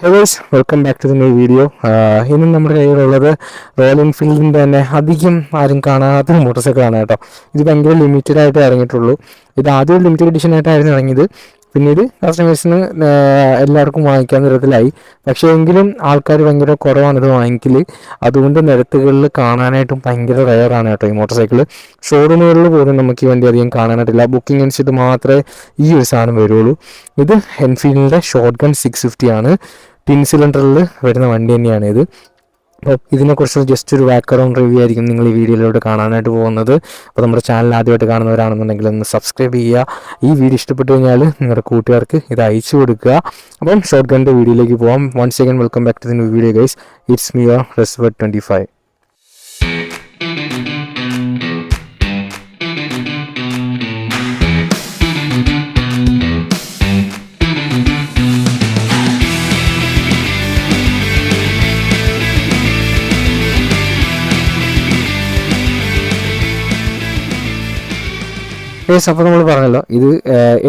Hey guys, welcome back to the new video. ഇന്ന് നമ്മുടെ കയ്യിലുള്ളത് റോയൽ എൻഫീൽഡിൻ്റെ തന്നെ അധികം ആരും കാണാത്ത മോട്ടോർസൈക്കിളാണ് കേട്ടോ. ഇത് ഭയങ്കര ലിമിറ്റഡ് ആയിട്ട് ഇറങ്ങിയിട്ടുള്ളൂ. ഇത് ആദ്യം ലിമിറ്റഡ് എഡിഷൻ ആയിട്ടായിരുന്നു ഇറങ്ങിയത്. പിന്നീട് കസ്റ്റമേഴ്സിന് എല്ലാവർക്കും വാങ്ങിക്കാൻ തരത്തിലായി. പക്ഷേ എങ്കിലും ആൾക്കാർ ഭയങ്കര കുറവാണ് ഇത് വാങ്ങിക്കൽ. അതുകൊണ്ട് നിരത്തുകളിൽ കാണാനായിട്ടും ഭയങ്കര റെയറാണ് കേട്ടോ ഈ മോട്ടോർ സൈക്കിൾ. ഷോറൂമുകളിൽ പോലും നമുക്ക് ഈ വണ്ടി അധികം കാണാനായിട്ടില്ല. ബുക്കിംഗ് അനുസരിച്ചിട്ട് മാത്രമേ ഈ ഒരു സാധനം വരുള്ളൂ. ഇത് എൻഫീൽഡിൻ്റെ ഷോർട്ട് ഗൺ 650 ആണ്. ടിൻ സിലിണ്ടറിൽ വരുന്ന വണ്ടി തന്നെയാണ് ഇത്. അപ്പോൾ ഇതിനെക്കുറിച്ച് ജസ്റ്റ് ഒരു ബാക്ക്ഗ്രൗണ്ട് റിവ്യൂ ആയിരിക്കും നിങ്ങൾ ഈ വീഡിയോയിലൂടെ കാണാനായിട്ട് പോകുന്നത്. അപ്പോൾ നമ്മുടെ ചാനൽ ആദ്യമായിട്ട് കാണുന്നവരാണെന്നുണ്ടെങ്കിൽ ഒന്ന് സബ്സ്ക്രൈബ് ചെയ്യുക. ഈ വീഡിയോ ഇഷ്ടപ്പെട്ടു കഴിഞ്ഞാൽ നിങ്ങളുടെ കൂട്ടുകാർക്ക് ഇത് അയച്ചു കൊടുക്കുക. അപ്പം ഷോർട്ട് ഗണ്ണിൻ്റെ വീഡിയോയിലേക്ക് പോകാം. Once again welcome back to the new video guys. It's me your reserved 25. അപ്പോൾ നമ്മൾ പറഞ്ഞല്ലോ ഇത്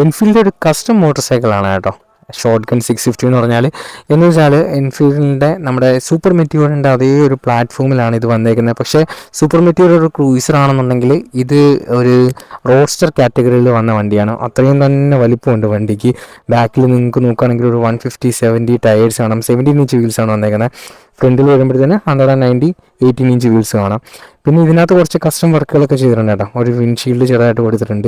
എൻഫീൽഡിൻ്റെ ഒരു കസ്റ്റം മോട്ടോർ സൈക്കിളാണ് കേട്ടോ. ഷോർട്ട് ഗൺ 650 എന്ന് പറഞ്ഞാൽ എന്ന് വെച്ചാൽ എൻഫീൽഡിൻ്റെ നമ്മുടെ സൂപ്പർ മെറ്റിയോറിൻ്റെ അതേ ഒരു പ്ലാറ്റ്ഫോമിലാണ് ഇത് വന്നേക്കുന്നത്. പക്ഷേ സൂപ്പർ മെറ്റിയോർ ഒരു ക്രൂയിസർ ആണെന്നുണ്ടെങ്കിൽ ഇത് ഒരു റോഡ്സ്റ്റർ കാറ്റഗറിയിൽ വന്ന വണ്ടിയാണ്. അത്രയും തന്നെ വലിപ്പമുണ്ട് വണ്ടിക്ക്. ബാക്കിൽ നിങ്ങൾക്ക് നോക്കുകയാണെങ്കിൽ ഒരു 150-70 ടയേഴ്സ് കാണാം. 17 ഇഞ്ച് വീൽസാണ് വന്നേക്കുന്നത്. ഫ്രണ്ടിൽ വരുമ്പോഴത്തേന് 190 18 ഇഞ്ച് വീൽസ് കാണാം. പിന്നെ ഇതിനകത്ത് കുറച്ച് കസ്റ്റം വർക്കുകളൊക്കെ ചെയ്തിട്ടുണ്ട് കേട്ടോ. ഒരു വിൻഷീൽഡ് ചെറുതായിട്ട് കൊടുത്തിട്ടുണ്ട്.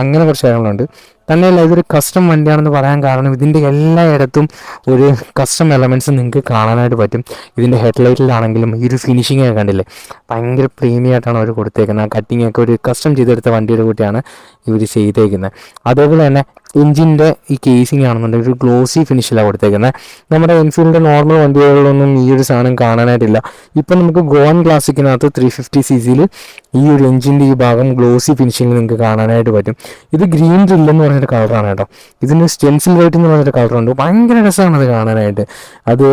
അങ്ങനെ കുറച്ച് കാര്യങ്ങളുണ്ട്. തന്നെയല്ല ഇതൊരു കസ്റ്റം വണ്ടിയാണെന്ന് പറയാൻ കാരണം ഇതിൻ്റെ എല്ലായിടത്തും ഒരു കസ്റ്റം എലമെൻറ്റ്സ് നിങ്ങൾക്ക് കാണാനായിട്ട് പറ്റും. ഇതിൻ്റെ ഹെഡ്ലൈറ്റിലാണെങ്കിലും ഈ ഒരു ഫിനിഷിംഗ് ഒക്കെ കണ്ടില്ലേ, ഭയങ്കര പ്രീമിയം ആയിട്ടാണ് അവർ കൊടുത്തേക്കുന്നത്. ആ കട്ടിങ് ഒക്കെ ഒരു കസ്റ്റം ചെയ്തെടുത്ത വണ്ടിയുടെ കൂട്ടിയാണ് ഇവർ ചെയ്തേക്കുന്നത്. അതേപോലെ തന്നെ എഞ്ചിൻ്റെ ഈ കേസിംഗ് ആണെന്നുണ്ടെങ്കിൽ ഒരു ഗ്ലോസി ഫിനിഷിലാണ് കൊടുത്തേക്കുന്നത്. നമ്മുടെ എൻഫീൽഡിൻ്റെ നോർമൽ വണ്ടികളിലൊന്നും ഈ ഒരു സാധനം കാണാനായിട്ടില്ല. ഇപ്പം നമുക്ക് ഗോവൻ ക്ലാസിക്കിനകത്ത് 350cc ഈ ഒരു എഞ്ചിൻ്റെ ഈ ഭാഗം ഗ്ലോസി ഫിനിഷിംഗ് നിങ്ങൾക്ക് കാണാനായിട്ട് പറ്റും. ഇത് ഗ്രീൻ ഡ്രിൽ എന്ന് പറഞ്ഞൊരു കളറാണ് കേട്ടോ. ഇതിന് സ്റ്റെൻസിൽ വൈറ്റ് എന്ന് പറഞ്ഞൊരു കളറുണ്ട്. ഭയങ്കര രസമാണ് അത് കാണാനായിട്ട്. അത്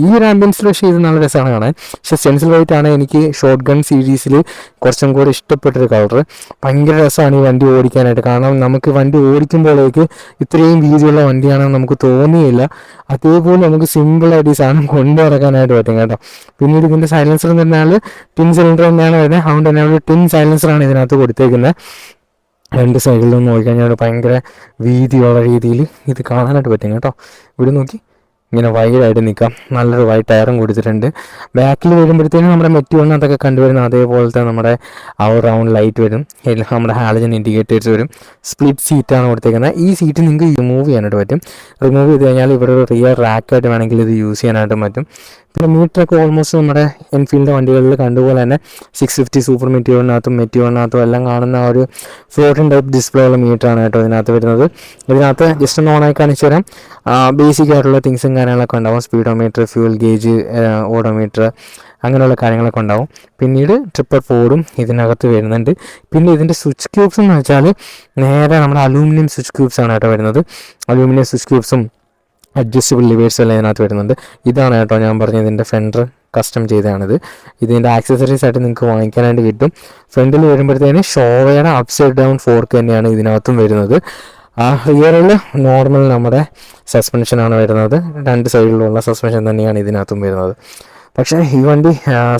ഈ ഒരു ആംബിയൻസിൽ പക്ഷേ ഇത് നല്ല രസമാണ് കാണാൻ. പക്ഷേ സ്റ്റെൻസിൽ വൈറ്റ് ആണ് എനിക്ക് ഷോർട്ട് ഗൺ സീരീസിൽ കുറച്ചും കൂടി ഇഷ്ടപ്പെട്ടൊരു കളറ്. ഭയങ്കര രസമാണ് ഈ വണ്ടി ഓടിക്കാനായിട്ട്. കാരണം നമുക്ക് വണ്ടി ഓടിക്കുമ്പോഴേക്ക് ഇത്രയും വീതിയുള്ള വണ്ടിയാണെന്ന് നമുക്ക് തോന്നിയില്ല. അതേപോലെ നമുക്ക് സിമ്പിളായിട്ട് ഈ സാധനം കൊണ്ടു നടക്കാനായിട്ട് പറ്റും കേട്ടോ. പിന്നീട് ഇതിൻ്റെ സൈലൻസർ എന്ന് പറഞ്ഞാൽ ടിൻ സിലിണ്ടർ തന്നെയാണ് വരുന്നത്. അതുകൊണ്ട് തന്നെ ഒരു ടിൻ സൈലൻസറാണ് ഇതിനകത്ത് കൊടുത്തേക്കുന്നത്. രണ്ട് സൈഡിലും നോക്കിക്കഴിഞ്ഞാൽ ഭയങ്കര വീതിയുള്ള രീതിയിൽ ഇത് കാണാനായിട്ട് പറ്റും കേട്ടോ. ഇവിടെ നോക്കി ഇങ്ങനെ വൈഡായിട്ട് നിൽക്കാം. നല്ലൊരു വൈഡ് ടയറും കൊടുത്തിട്ടുണ്ട്. ബാക്കിൽ വരുമ്പോഴത്തേനും നമ്മുടെ മെറ്റിയോണിനകത്തൊക്കെ കണ്ടുവരുന്ന അതേപോലത്തെ നമ്മുടെ ആ റൗണ്ട് ലൈറ്റ് വരും. നമ്മുടെ ഹാലജൻ ഇൻഡിക്കേറ്റേഴ്സ് വരും. സ്പ്ലിറ്റ് സീറ്റാണ് കൊടുത്തേക്കുന്നത്. ഈ സീറ്റ് നിങ്ങൾക്ക് റിമൂവ് ചെയ്യാനായിട്ട് പറ്റും. റിമൂവ് ചെയ്ത് കഴിഞ്ഞാൽ ഇവിടെ ഒരു റിയർ റാക്കായിട്ട് വേണമെങ്കിൽ ഇത് യൂസ് ചെയ്യാനായിട്ട് പറ്റും. പിന്നെ മീറ്ററൊക്കെ ഓൾമോസ്റ്റ് നമ്മുടെ എൻഫീൽഡ് വണ്ടികളിൽ കണ്ടുപോലെ തന്നെ 650 സൂപ്പർ മെറ്റിയോറിനകത്തും എല്ലാം കാണുന്ന ആ ഒരു ഫ്ലോട്ടിംഗ് ടൈപ്പ് ഡിസ്പ്ലേ ഉള്ള മീറ്ററാണ് കേട്ടോ ഇതിനകത്ത് വരുന്നത്. ഇതിനകത്ത് ജസ്റ്റ് ഒന്ന് ഓണായി കാണിച്ചു തരാം. ബേസിക് ആയിട്ടുള്ള തിങ്സും കാര്യങ്ങളൊക്കെ ഉണ്ടാവും. സ്പീഡോമീറ്റർ, ഫ്യൂൽ ഗേജ്, ഓഡോമീറ്റർ, അങ്ങനെയുള്ള കാര്യങ്ങളൊക്കെ ഉണ്ടാവും. പിന്നീട് ട്രിപ്പർ 4ഉം ഇതിനകത്ത് വരുന്നുണ്ട്. പിന്നെ ഇതിൻ്റെ സ്വിച്ച് ക്യൂബ്സ് എന്ന് വെച്ചാൽ നേരെ നമ്മുടെ അലൂമിനിയം സ്വിച്ച് ക്യൂബ്സ് ആണ് കേട്ടോ വരുന്നത്. അലൂമിനിയം സ്വിച്ച് ക്യൂബ്സും അഡ്ജസ്റ്റബിൾ ലിവേഴ്സ് എല്ലാം ഇതിനകത്ത് വരുന്നുണ്ട്. ഇതാണ് കേട്ടോ ഞാൻ പറഞ്ഞത് ഇതിൻ്റെ ഫെൻഡർ കസ്റ്റം ചെയ്തതാണിത്. ഇതിൻ്റെ ആക്സസറീസ് ആയിട്ട് നിങ്ങൾക്ക് വാങ്ങിക്കാനായിട്ട് കിട്ടും. ഫ്രണ്ടിൽ വരുമ്പോഴത്തേന് ഷോവയുടെ അപ്സൈഡ് ഡൗൺ ഫോർക്ക് തന്നെയാണ് ഇതിനകത്തും വരുന്നത്. റിയറിൽ നോർമൽ നമ്മുടെ സസ്പെൻഷനാണ് വരുന്നത്. രണ്ട് സൈഡിലുള്ള സസ്പെൻഷൻ തന്നെയാണ് ഇതിനകത്തും വരുന്നത്. പക്ഷേ ഈ വണ്ടി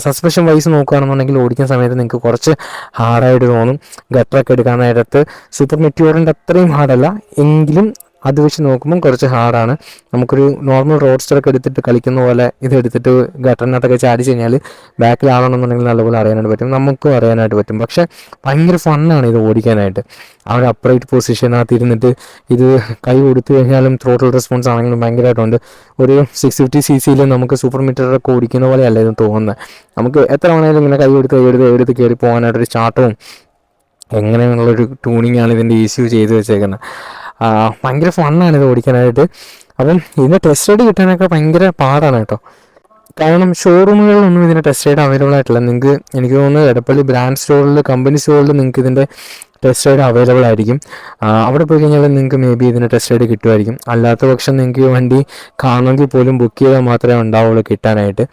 സസ്പെൻഷൻ വൈസ് നോക്കുകയാണെന്നുണ്ടെങ്കിൽ ഓടിക്കുന്ന സമയത്ത് നിങ്ങൾക്ക് കുറച്ച് ഹാർഡായിട്ട് തോന്നും. ഗട്ടറൊക്കെ എടുക്കാൻ നേരത്ത് സൂപ്പർ മെറ്റിയോറിൻ്റെ അത്രയും ഹാർഡല്ല, എങ്കിലും അത് വെച്ച് നോക്കുമ്പോൾ കുറച്ച് ഹാർഡാണ്. നമുക്കൊരു നോർമൽ റോഡ്സ്റ്ററൊക്കെ എടുത്തിട്ട് കളിക്കുന്ന പോലെ ഇതെടുത്തിട്ട് ഗട്ടറിനകത്തൊക്കെ ചാടി കഴിഞ്ഞാൽ ബാക്കിലാണെന്നുണ്ടെങ്കിൽ നല്ലപോലെ അറിയാനായിട്ട് പറ്റും, നമുക്കും അറിയാനായിട്ട് പറ്റും. പക്ഷേ ഭയങ്കര ഫണ്ണാണ് ഇത് ഓടിക്കാനായിട്ട്. ആ ഒരു അപ്രൈറ്റ് പൊസിഷനകത്ത് ഇരുന്നിട്ട് ഇത് കൈ കൊടുത്തു കഴിഞ്ഞാലും ത്രോട്ടിൽ റെസ്പോൺസ് ആണെങ്കിലും ഭയങ്കരമായിട്ടുണ്ട്. ഒരു 650cc നമുക്ക് സൂപ്പർ മീറ്ററൊക്കെ ഓടിക്കുന്ന പോലെയല്ല ഇത് തോന്നുന്നത്. നമുക്ക് എത്ര വേണമെങ്കിലും ഇങ്ങനെ കൈ കൊടുത്ത് കയറി പോകാനായിട്ടൊരു ചാട്ടവും എങ്ങനെയുള്ളൊരു ട്യൂണിങ്ങാണ് ഇതിൻ്റെ ECU ചെയ്ത് വെച്ചേക്കുന്നത്. ഭയങ്കര ഫണ്ണാണ് ഇത് ഓടിക്കാനായിട്ട്. അപ്പം ഇതിൻ്റെ ടെസ്റ്റ് റൈഡ് കിട്ടാനൊക്കെ ഭയങ്കര പാടാണ് കേട്ടോ. കാരണം ഷോറൂമുകളിലൊന്നും ഇതിൻ്റെ ടെസ്റ്റ് റൈഡ് അവൈലബിൾ ആയിട്ടില്ല. നിങ്ങൾക്ക് എനിക്ക് തോന്നുന്നത് എടപ്പള്ളി ബ്രാൻഡ് സ്റ്റോറിൽ, കമ്പനി സ്റ്റോറിൽ നിങ്ങൾക്ക് ഇതിൻ്റെ ടെസ്റ്റ് റൈഡ് അവൈലബിൾ ആയിരിക്കും. അവിടെ പോയി കഴിഞ്ഞാൽ നിങ്ങൾക്ക് മേ ബി ഇതിന് ടെസ്റ്റ് റൈഡ് കിട്ടുമായിരിക്കും. അല്ലാത്ത പക്ഷം നിങ്ങൾക്ക് ഈ വണ്ടി കാണുമെങ്കിൽ പോലും ബുക്ക് ചെയ്താൽ മാത്രമേ ഉണ്ടാവുള്ളൂ കിട്ടാനായിട്ട്.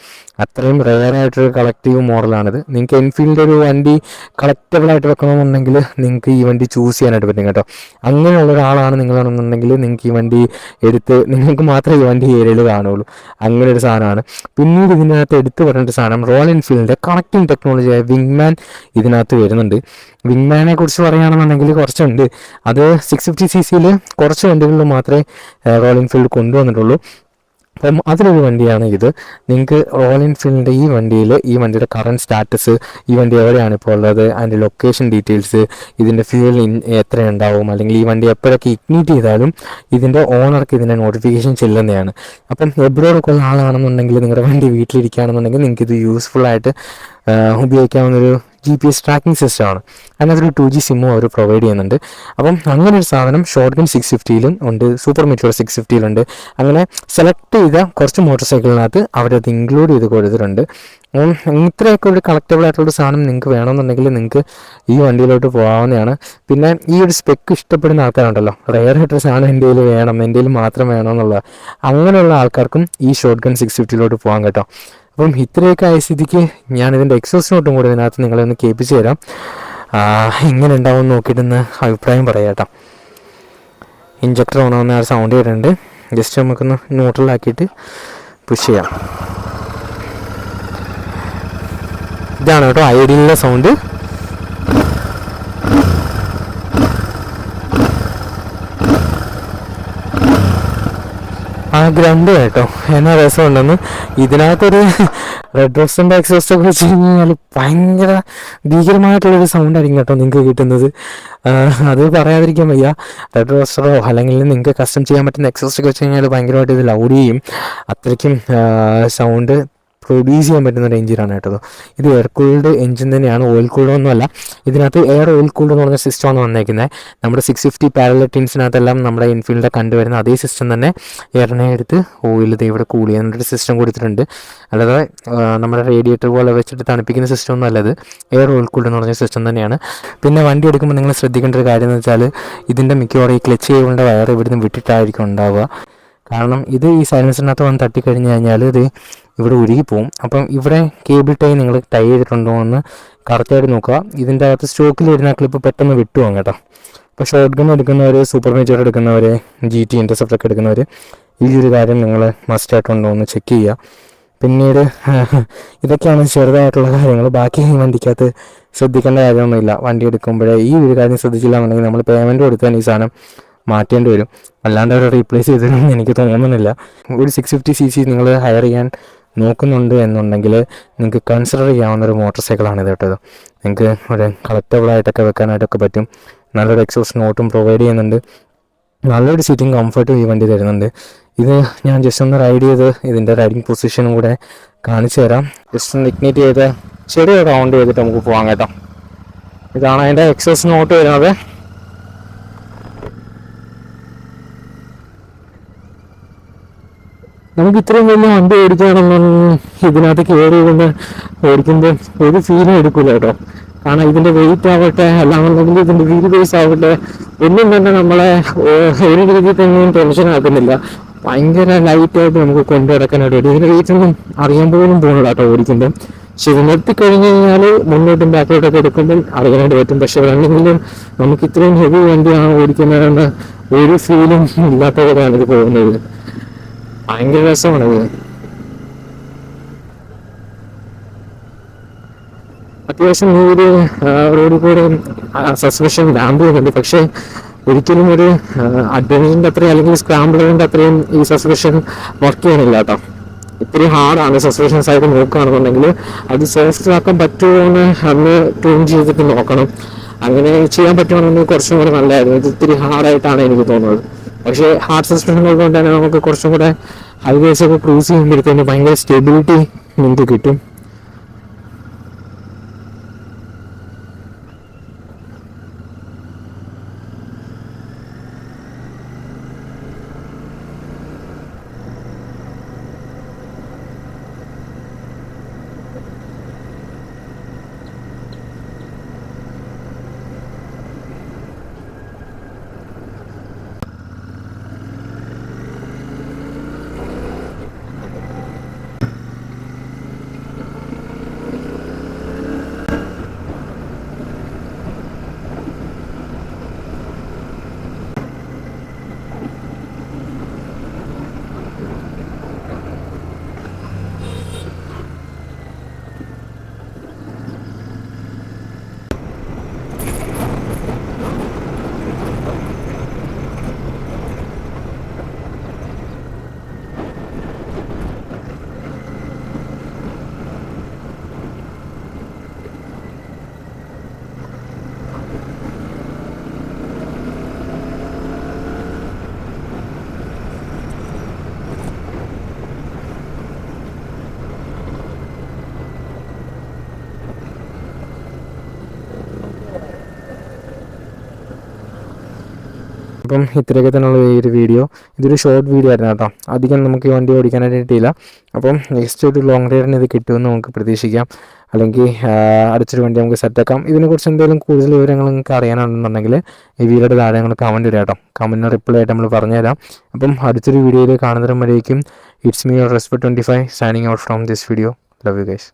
അത്രയും റെയറായിട്ടൊരു കളക്റ്റീവ് മോഡലാണിത്. നിങ്ങൾക്ക് എൻഫീൽഡിൻ്റെ ഒരു വണ്ടി കളക്റ്റബിളായിട്ട് വെക്കണമെന്നുണ്ടെങ്കിൽ നിങ്ങൾക്ക് ഈ വണ്ടി ചൂസ് ചെയ്യാനായിട്ട് പറ്റും കേട്ടോ. അങ്ങനെയുള്ള ഒരാളാണ് നിങ്ങളാണെന്നുണ്ടെങ്കിൽ നിങ്ങൾക്ക് ഈ വണ്ടി എടുത്ത് നിങ്ങൾക്ക് മാത്രമേ ഈ വണ്ടി ഏരിയയിൽ കാണുള്ളൂ. അങ്ങനെ ഒരു സാധനമാണ്. പിന്നീട് ഇതിനകത്ത് എടുത്തു പറയേണ്ട സാധനം റോയൽ എൻഫീൽഡിൻ്റെ കണക്റ്റിംഗ് ടെക്നോളജിയായ വിങ്മാൻ ഇതിനകത്ത് വരുന്നുണ്ട്. വിങ്മാനെ കുറിച്ച് പറയുകയാണെന്നുണ്ടെങ്കിൽ കുറച്ചുണ്ട്. അത് 650cc കുറച്ച് വണ്ടികളിൽ മാത്രമേ റോയൽ എൻഫീൽഡ് കൊണ്ടുവന്നിട്ടുള്ളൂ. അപ്പം അതിലൊരു വണ്ടിയാണ് ഇത്. നിങ്ങൾക്ക് റോയൽ എൻഫീൽഡിൻ്റെ ഈ വണ്ടിയുടെ കറണ്ട് സ്റ്റാറ്റസ്, ഈ വണ്ടി എവിടെയാണ് ഇപ്പോൾ ഉള്ളത്, അതിൻ്റെ ലൊക്കേഷൻ ഡീറ്റെയിൽസ്, ഇതിൻ്റെ ഫ്യൂൽ എത്രയുണ്ടാവും, അല്ലെങ്കിൽ ഈ വണ്ടി എപ്പോഴൊക്കെ ഇഗ്നീറ്റ് ചെയ്താലും ഇതിൻ്റെ ഓണർക്ക് ഇതിൻ്റെ നോട്ടിഫിക്കേഷൻ ചെല്ലുന്നതാണ്. അപ്പം എബ്രോഡൊക്കെ ഉള്ള ആളാണെന്നുണ്ടെങ്കിൽ നിങ്ങളുടെ വണ്ടി വീട്ടിലിരിക്കുകയാണെന്നുണ്ടെങ്കിൽ നിങ്ങൾക്ക് ഇത് യൂസ്ഫുള്ളായിട്ട് ഉപയോഗിക്കാവുന്നൊരു GPS ട്രാക്കിംഗ് സിസ്റ്റമാണ്. അതിനകത്തൊരു 2G സിമ്മും അവർ പ്രൊവൈഡ് ചെയ്യുന്നുണ്ട്. അപ്പം അങ്ങനെ ഒരു സാധനം ഷോട്ട്ഗൺ 650 ഉണ്ട്, സൂപ്പർ മെറ്റിയോർ 650 ഉണ്ട്. അങ്ങനെ സെലക്ട് ചെയ്ത കുറച്ച് മോട്ടോർ സൈക്കിളിനകത്ത് അവരത് ഇൻക്ലൂഡ് ചെയ്ത് കൊടുത്തിട്ടുണ്ട്. ഇത്രയൊക്കെ ഒരു കളക്റ്റബിൾ ആയിട്ടുള്ളൊരു സാധനം നിങ്ങൾക്ക് വേണമെന്നുണ്ടെങ്കിൽ നിങ്ങൾക്ക് ഈ വണ്ടിയിലോട്ട് പോകാവുന്നതാണ്. പിന്നെ ഈ ഒരു സ്പെക്ക് ഇഷ്ടപ്പെടുന്ന ആൾക്കാരുണ്ടല്ലോ, റെയർ ആയിട്ടൊരു സാധനം എൻ്റെ കയ്യിൽ വേണം, എൻ്റെ കയ്യിൽ മാത്രം വേണമെന്നുള്ള അങ്ങനെയുള്ള ആൾക്കാർക്കും ഈ ഷോട്ട്ഗൺ 650 പോകാം കേട്ടോ. അപ്പം ഇത്രയൊക്കെ ആയ സ്ഥിതിക്ക് ഞാനിതിൻ്റെ എക്സോസ്റ്റ് നോട്ടും കൂടെ ഇതിനകത്ത് നിങ്ങളെ ഒന്ന് കേൾപ്പിച്ച് തരാം. എങ്ങനെ ഉണ്ടാവും നോക്കിയിട്ടൊന്ന് അഭിപ്രായം പറയാം കേട്ടോ. ഇഞ്ചക്ടർ ഓണാവുന്ന ആ സൗണ്ട് വരുന്നുണ്ട്. ജസ്റ്റ് നമുക്കൊന്ന് ന്യൂട്രലാക്കിയിട്ട് പുഷ് ചെയ്യാം. ഇതാണ് കേട്ടോ ഐഡിയലിൻ്റെ സൗണ്ട്. ഗ്രണ്ട് കേട്ടോ, എന്നാ രസമുണ്ടെന്ന്. ഇതിനകത്തൊരു റെഡ് റോസ്റ്ററിൻ്റെ എക്സോസ്റ്റൊക്കെ വെച്ച് കഴിഞ്ഞാൽ ഭയങ്കര ഭീകരമായിട്ടുള്ളൊരു സൗണ്ടായിരിക്കും കേട്ടോ നിങ്ങൾക്ക് കിട്ടുന്നത്. അത് പറയാതിരിക്കാൻ വയ്യ. റെഡ് റോസ്റ്ററോ അല്ലെങ്കിൽ നിങ്ങൾക്ക് കസ്റ്റം ചെയ്യാൻ പറ്റുന്ന എക്സോസ്റ്റൊക്കെ വെച്ച് കഴിഞ്ഞാൽ ഭയങ്കരമായിട്ട് ഇത് ലൗഡ് ചെയ്യും. അത്രയ്ക്കും സൗണ്ട് പ്രൊഡ്യൂസ് ചെയ്യാൻ പറ്റുന്ന ഒരു എഞ്ചിനാണ് കേട്ടോ. ഇത് എയർ കൂൾഡ് എഞ്ചിൻ തന്നെയാണ്, ഓയിൽ കൂൾഡ് ഒന്നുമല്ല. ഇതിനകത്ത് എയർ ഓയിൽ കൂൾഡ് എന്ന് പറഞ്ഞ സിസ്റ്റമാണ് വന്നേക്കുന്നത്. നമ്മുടെ 650 പാരലൽ ടിൻസിനകത്തെല്ലാം നമ്മുടെ എൻഫീൽഡിൽ കണ്ടുവരുന്ന അതേ സിസ്റ്റം തന്നെ എയറിനെ എടുത്ത് ഓയിൽ ഇവിടെ കൂൾ ചെയ്യാനൊരു സിസ്റ്റം കൊടുത്തിട്ടുണ്ട്. അല്ലാതെ നമ്മുടെ റേഡിയേറ്റർ പോലെ വെച്ചിട്ട് തണുപ്പിക്കുന്ന സിസ്റ്റം ഒന്നും അല്ലത്, എയർ ഓയിൽ കൂൾഡ് എന്ന് പറഞ്ഞ സിസ്റ്റം തന്നെയാണ്. പിന്നെ വണ്ടി എടുക്കുമ്പോൾ നിങ്ങൾ ശ്രദ്ധിക്കേണ്ട ഒരു കാര്യം എന്ന് വെച്ചാൽ ഇതിൻ്റെ മിക്കവാറും ഈ ക്ലച്ച് കേബിളിൻ്റെ വയർ ഇവിടുന്ന് വിട്ടിട്ടായിരിക്കും ഉണ്ടാവുക. കാരണം ഇത് ഈ സൈലൻസറിനകത്ത് വന്ന് തട്ടിക്കഴിഞ്ഞ് കഴിഞ്ഞാൽ ഇത് ഇവിടെ ഉരുകിപ്പോവും. അപ്പം ഇവിടെ കേബിൾ ടൈ നിങ്ങൾ ടൈ ചെയ്തിട്ടുണ്ടോ എന്ന് കറക്റ്റായിട്ട് നോക്കുക. ഇതിൻ്റെ അകത്ത് സ്റ്റോക്കിൽ വരുന്ന ക്ലിപ്പ് പെട്ടെന്ന് വിട്ടുപോകും കേട്ടോ. അപ്പോൾ ഷോർട്ട് ഗൺ എടുക്കുന്നവർ, സൂപ്പർ മേജർ എടുക്കുന്നവർ, GT ഇൻ്റർസെപ്റ്റൊക്കെ എടുക്കുന്നവർ ഈ ഒരു കാര്യം നിങ്ങൾ മസ്റ്റായിട്ടുണ്ടോ എന്ന് ചെക്ക് ചെയ്യുക. പിന്നീട് ഇതൊക്കെയാണ് ചെറുതായിട്ടുള്ള കാര്യങ്ങൾ. ബാക്കി ഈ വണ്ടിക്കകത്ത് ശ്രദ്ധിക്കേണ്ട കാര്യമൊന്നുമില്ല. വണ്ടി എടുക്കുമ്പോഴേ ഈ ഒരു കാര്യം ശ്രദ്ധിച്ചില്ല എന്നുണ്ടെങ്കിൽ നമ്മൾ പേയ്മെൻറ്റ് കൊടുത്താൽ ഈ സാധനം മാറ്റേണ്ടി വരും. അല്ലാണ്ട് അവർ റീപ്ലേസ് ചെയ്തിരുന്നു എനിക്ക് തോന്നുന്നില്ല. ഒരു 650cc നിങ്ങൾ ഹയർ ചെയ്യാൻ നോക്കുന്നുണ്ട് എന്നുണ്ടെങ്കിൽ നിങ്ങൾക്ക് കൺസിഡർ ചെയ്യാവുന്നൊരു മോട്ടോർ സൈക്കിളാണിത് കേട്ടോ. നിങ്ങൾക്ക് ഒരു കളക്റ്റബിളായിട്ടൊക്കെ വെക്കാനായിട്ടൊക്കെ പറ്റും. നല്ലൊരു എക്സോസ്റ്റ് നോട്ടും പ്രൊവൈഡ് ചെയ്യുന്നുണ്ട്. നല്ലൊരു സീറ്റിംഗ് കംഫർട്ടും ഈ വണ്ടി തരുന്നുണ്ട്. ഇത് ഞാൻ ജസ്റ്റ് ഒന്ന് റൈഡ് ചെയ്ത് ഇതിൻ്റെ റൈഡിങ് പൊസിഷനും കൂടെ കാണിച്ചു തരാം. ജസ്റ്റ് ഒന്ന് ഇഗ്നേറ്റ് ചെയ്ത് ചെറിയ റൗണ്ട് ചെയ്തിട്ട് നമുക്ക് പോകാം കേട്ടോ. ഇതാണ് അതിൻ്റെ എക്സോസ്റ്റ് നോട്ട് വരുന്നത്. നമുക്ക് ഇത്രയും വലിയ വണ്ടി ഓടിക്കുകയാണെന്നുണ്ടെങ്കിൽ ഇതിനകത്ത് കയറി കൊണ്ട് ഓടിക്കുമ്പോൾ ഒരു ഫീലും എടുക്കില്ല കേട്ടോ. കാരണം ഇതിൻ്റെ വെയിറ്റ് ആവട്ടെ, അല്ലാന്നുണ്ടെങ്കിൽ ഇതിൻ്റെ വീൽ ബേസ് ആവട്ടെ, ഒന്നും തന്നെ നമ്മളെ ഒരു രീതിയിൽ തന്നെയും ടെൻഷൻ ആക്കുന്നില്ല. ഭയങ്കര ലൈറ്റായിട്ട് നമുക്ക് കൊണ്ടു നടക്കാനായിട്ട് വരും. ഇതിൻ്റെ വെയിറ്റ് ഒന്നും അറിയാൻ പോലും പോകുന്നില്ല കേട്ടോ ഓടിക്കുമ്പോൾ. പക്ഷെ ഇത് നിർത്തിക്കഴിഞ്ഞ് കഴിഞ്ഞാൽ മുന്നോട്ടും ബാക്കോട്ടൊക്കെ എടുക്കുമ്പോൾ അറിയാനായിട്ട് പറ്റും. പക്ഷെ വേണമെങ്കിലും നമുക്ക് ഇത്രയും ഹെവി വണ്ടിയാണ് ഓടിക്കുന്നതെന്ന് ഒരു ഫീലും ഇല്ലാത്ത പോലെയാണ് ഇത് പോകുന്നത്. ഭയങ്കര രസമാണത്. അത്യാവശ്യം ഈ ഒരു റോഡിൽ കൂടെ സസ്പെൻഷൻ ലാമ്പ് ചെയ്യുന്നുണ്ട്. പക്ഷേ ഒരിക്കലും ഒരു അഡ്വഞ്ചറിൻ്റെ അത്രയും അല്ലെങ്കിൽ സ്ക്രാമ്പിളറിൻ്റെ അത്രയും ഈ സസ്പെൻഷൻ വർക്ക് ചെയ്യണില്ല കേട്ടോ. ഇത്തിരി ഹാർഡാണ് സസ്പെൻഷൻ സൈഡ് നോക്കുകയാണെന്നുണ്ടെങ്കിൽ. അത് സോഫ്റ്റ് ആക്കാൻ പറ്റുമോ എന്ന് അന്ന് ട്യൂൺ ചെയ്തിട്ട് നോക്കണം. അങ്ങനെ ചെയ്യാൻ പറ്റുവാണെങ്കിൽ കുറച്ചും കൂടെ നല്ലതായിരുന്നു. ഇത് ഇത്തിരി ഹാർഡായിട്ടാണ് എനിക്ക് തോന്നുന്നത്. പക്ഷേ ഹാർഡ് സസ്പെൻഷൻ ഉള്ളതുകൊണ്ട് തന്നെ നമുക്ക് കുറച്ചും കൂടെ ഹൈവേസ് ഒക്കെ ക്രൂസ് ചെയ്യുമ്പോഴത്തേന് ഭയങ്കര സ്റ്റെബിലിറ്റി നമുക്ക് കിട്ടും. അപ്പം ഇത്രയൊക്കെ തന്നെയുള്ള ഈ ഒരു വീഡിയോ. ഇതൊരു ഷോർട്ട് വീഡിയോ ആയിരുന്നു കേട്ടോ. അധികം നമുക്ക് ഈ വണ്ടി ഓടിക്കാനായിട്ട് കിട്ടിയില്ല. അപ്പം നെക്സ്റ്റ് ഒരു ലോങ് റൈഡിന് ഇത് കിട്ടുമെന്ന് നമുക്ക് പ്രതീക്ഷിക്കാം. അല്ലെങ്കിൽ അടുത്തൊരു വണ്ടി നമുക്ക് സെറ്റാക്കാം. ഇതിനെക്കുറിച്ച് എന്തെങ്കിലും കൂടുതൽ വിവരങ്ങൾ നിങ്ങൾക്ക് അറിയാനുണ്ടെന്നുണ്ടെങ്കിൽ ഈ വീഡിയോയുടെ താഴെ നിങ്ങൾ കമൻറ്റ് ഇടുക കേട്ടോ. കമൻറ്റിന് റിപ്ലൈ ആയിട്ട് നമ്മൾ പറഞ്ഞുതരാം. അപ്പം അടുത്തൊരു വീഡിയോയിൽ കാണുന്നതിനും വരേക്കും it's me your respect 25 signing out from this video. Love you guys.